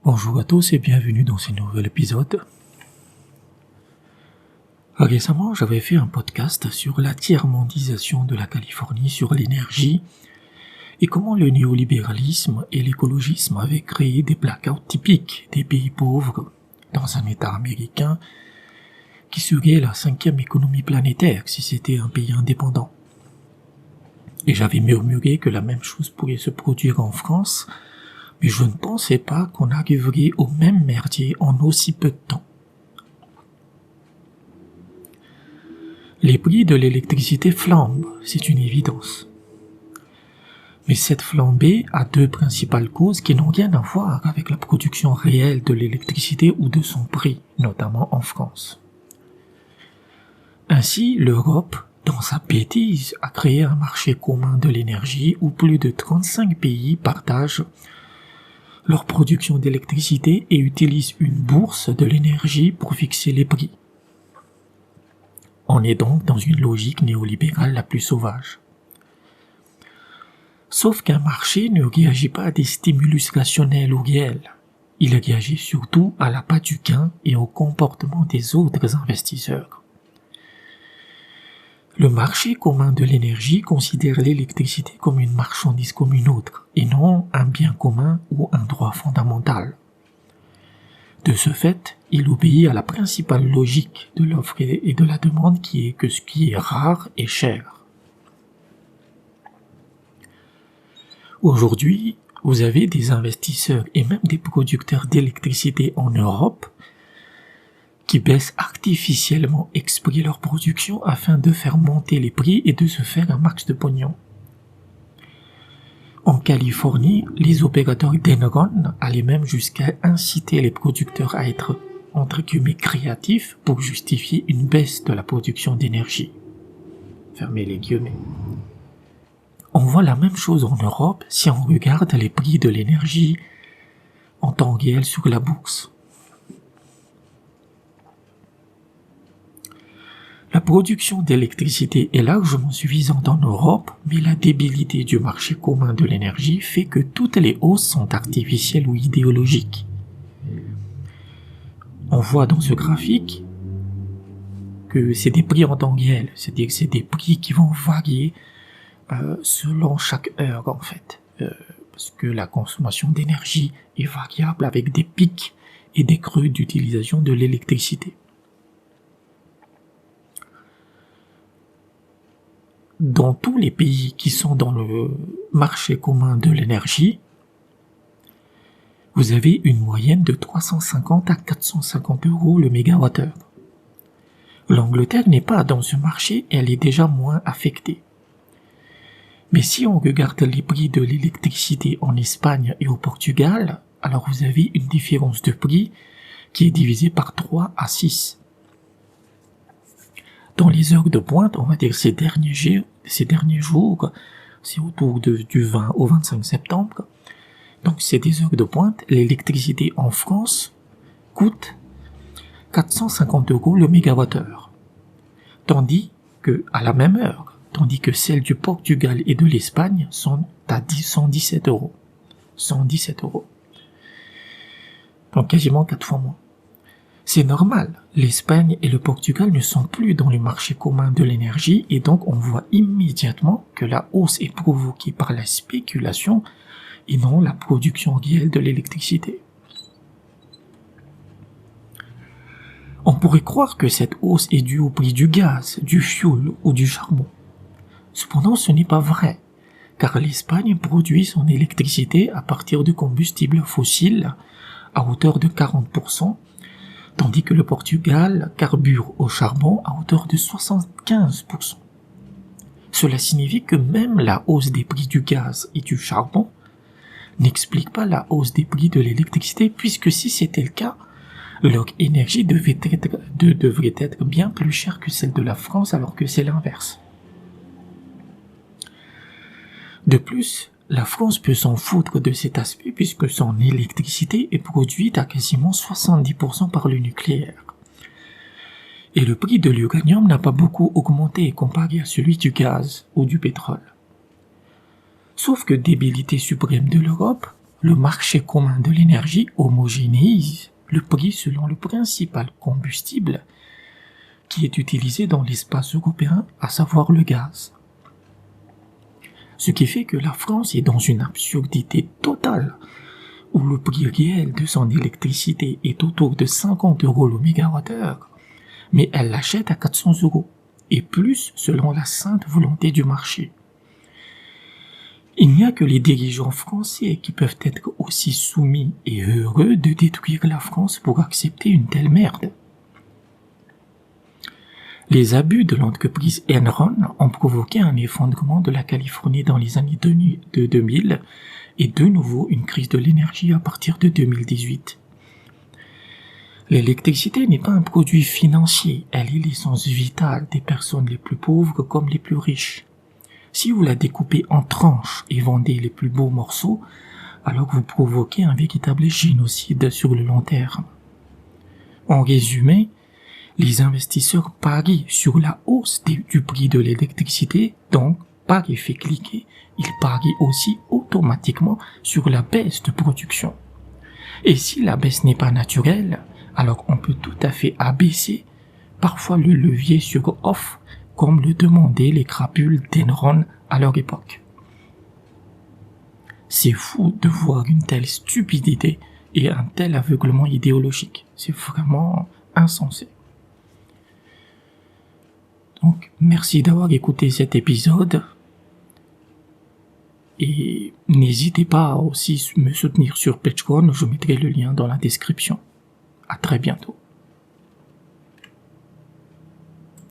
Bonjour à tous et bienvenue dans ce nouvel épisode. Récemment, j'avais fait un podcast sur la tiers-mondisation de la Californie sur l'énergie et comment le néolibéralisme et l'écologisme avaient créé des blackouts typiques des pays pauvres dans un État américain qui serait la 5e économie planétaire si c'était un pays indépendant. Et j'avais murmuré que la même chose pourrait se produire en France, mais je ne pensais pas qu'on arriverait au même merdier en aussi peu de temps. Les prix de l'électricité flambent, c'est une évidence. Mais cette flambée a deux principales causes qui n'ont rien à voir avec la production réelle de l'électricité ou de son prix, notamment en France. Ainsi, l'Europe, dans sa bêtise, a créé un marché commun de l'énergie où plus de 35 pays partagent leur production d'électricité et utilisent une bourse de l'énergie pour fixer les prix. On est donc dans une logique néolibérale la plus sauvage. Sauf qu'un marché ne réagit pas à des stimulus rationnels ou réels. Il réagit surtout à l'appât du gain et au comportement des autres investisseurs. Le marché commun de l'énergie considère l'électricité comme une marchandise comme une autre, et non un bien commun ou un droit fondamental. De ce fait, il obéit à la principale logique de l'offre et de la demande qui est que ce qui est rare est cher. Aujourd'hui, vous avez des investisseurs et même des producteurs d'électricité en Europe qui baissent artificiellement exprès leur production afin de faire monter les prix et de se faire un max de pognon. En Californie, les opérateurs d'Enron allaient même jusqu'à inciter les producteurs à être, entre guillemets, créatifs pour justifier une baisse de la production d'énergie. Fermez les guillemets. On voit la même chose en Europe si on regarde les prix de l'énergie en temps réel sur la bourse. La production d'électricité est largement suffisante en Europe, mais la débilité du marché commun de l'énergie fait que toutes les hausses sont artificielles ou idéologiques. On voit dans ce graphique que c'est des prix en temps réel, c'est-à-dire que c'est des prix qui vont varier selon chaque heure en fait, parce que la consommation d'énergie est variable avec des pics et des creux d'utilisation de l'électricité. Dans tous les pays qui sont dans le marché commun de l'énergie, vous avez une moyenne de 350 à 450 € le mégawattheure. L'Angleterre n'est pas dans ce marché, elle est déjà moins affectée. Mais si on regarde les prix de l'électricité en Espagne et au Portugal, alors vous avez une différence de prix qui est divisée par 3 à 6. Dans les heures de pointe, on va dire ces derniers jours, c'est autour du 20 au 25 septembre, donc c'est des heures de pointe, l'électricité en France coûte 450 € le mégawattheure. Tandis que celles du Portugal et de l'Espagne sont à 117 €. 117 €. Donc quasiment 4 fois moins. C'est normal, l'Espagne et le Portugal ne sont plus dans le marché commun de l'énergie et donc on voit immédiatement que la hausse est provoquée par la spéculation et non la production réelle de l'électricité. On pourrait croire que cette hausse est due au prix du gaz, du fioul ou du charbon. Cependant, ce n'est pas vrai, car l'Espagne produit son électricité à partir de combustibles fossiles à hauteur de 40%, tandis que le Portugal carbure au charbon à hauteur de 75%. Cela signifie que même la hausse des prix du gaz et du charbon n'explique pas la hausse des prix de l'électricité, puisque si c'était le cas, leur énergie devrait être bien plus chère que celle de la France, alors que c'est l'inverse. De plus, la France peut s'en foutre de cet aspect puisque son électricité est produite à quasiment 70% par le nucléaire. Et le prix de l'uranium n'a pas beaucoup augmenté comparé à celui du gaz ou du pétrole. Sauf que débilité suprême de l'Europe, le marché commun de l'énergie homogénéise le prix selon le principal combustible qui est utilisé dans l'espace européen, à savoir le gaz. Ce qui fait que la France est dans une absurdité totale, où le prix réel de son électricité est autour de 50 € le mégawattheure, mais elle l'achète à 400 € et plus selon la sainte volonté du marché. Il n'y a que les dirigeants français qui peuvent être aussi soumis et heureux de détruire la France pour accepter une telle merde. Les abus de l'entreprise Enron ont provoqué un effondrement de la Californie dans les années 2000 et de nouveau une crise de l'énergie à partir de 2018. L'électricité n'est pas un produit financier, elle est l'essence vitale des personnes les plus pauvres comme les plus riches. Si vous la découpez en tranches et vendez les plus beaux morceaux, alors vous provoquez un véritable génocide sur le long terme. En résumé, les investisseurs parient sur la hausse du prix de l'électricité, donc par effet cliquet, ils parient aussi automatiquement sur la baisse de production. Et si la baisse n'est pas naturelle, alors on peut tout à fait abaisser parfois le levier sur off, comme le demandaient les crapules d'Enron à leur époque. C'est fou de voir une telle stupidité et un tel aveuglement idéologique. C'est vraiment insensé. Donc, merci d'avoir écouté cet épisode. Et n'hésitez pas à aussi me soutenir sur Patreon, je mettrai le lien dans la description. À très bientôt.